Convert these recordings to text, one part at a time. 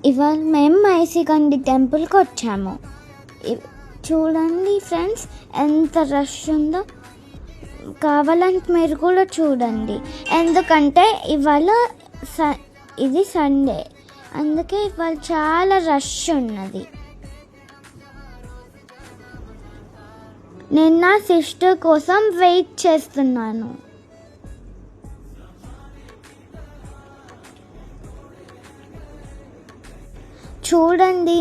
ఇవాళ మేము మైసికండి టెంపుల్కి వచ్చాము. చూడండి ఫ్రెండ్స్ ఎంత రష్ ఉందో. కావాలంటే మీరు కూడా చూడండి. ఎందుకంటే ఇవాళ ఇది సండే, అందుకే ఇవాళ చాలా రష్ ఉన్నది. నేను నా సిస్టర్ కోసం వెయిట్ చేస్తున్నాను. చూడండి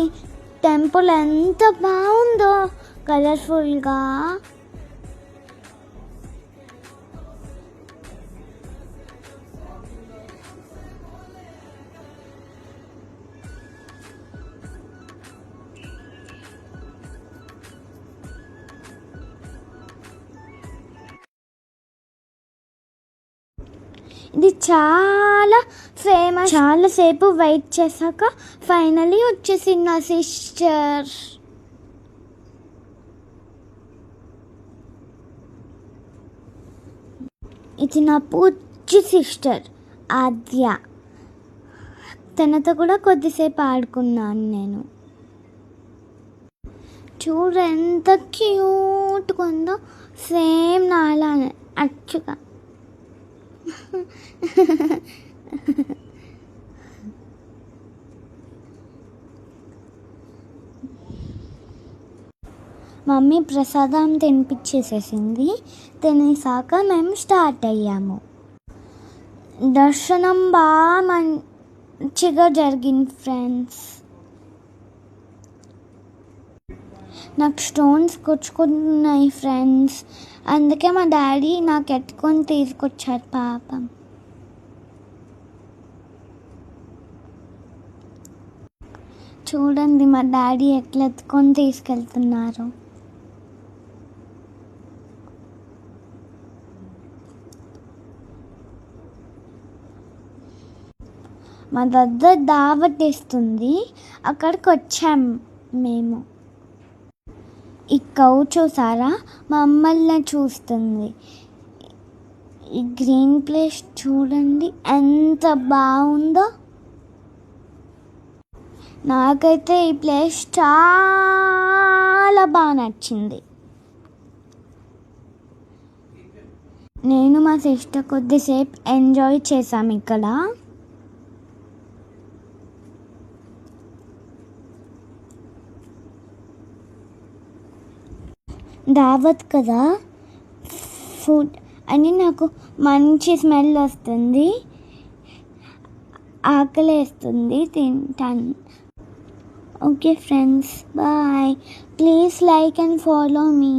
టెంపుల్ ఎంత బాగుందో, కలర్ఫుల్గా. ఇది చాలా ఫేమస్. చాలాసేపు వెయిట్ చేశాక ఫైనలీ వచ్చేసింది నా సిస్టర్. ఇది నా పూచి సిస్టర్ ఆద్య. తనతో కూడా కొద్దిసేపు ఆడుకున్నాను నేను. చూడు ఎంత క్యూట్గా ఉందో, సేమ్ నాలానే అచ్చుగా. మమ్మీ ప్రసాదం తినిపించేసేసింది. తినేసాక మేము స్టార్ట్ అయ్యాము. దర్శనం బాగా మంచిగా జరిగింది ఫ్రెండ్స్. నాకు స్టోన్స్ గుచ్చుకుంటున్నాయి ఫ్రెండ్స్, అందుకే మా డాడీ నాకు ఎత్తుకొని తీసుకొచ్చారు పాపం. చూడండి మా డాడీ ఎట్లా ఎత్తుకొని తీసుకెళ్తున్నారు. మా దగ్గర దావత్ ఇస్తుంది, అక్కడికి వచ్చాం మేము. ఈ కౌ చూసారా, మమ్మల్ని చూస్తుంది. ఈ గ్రీన్ ప్లేస్ చూడండి ఎంత బాగుందో. నాకైతే ఈ ప్లేస్ చాలా బాగా నచ్చింది. నేను మా సిస్టర్ కొద్దిసేపు ఎంజాయ్ చేశాము ఇక్కడ. దావత్ కదా, ఫుడ్ అని నాకు మంచి స్మెల్ వస్తుంది, ఆకలి వేస్తుంది, తింటాను. Okay friends, bye. Please like and follow me.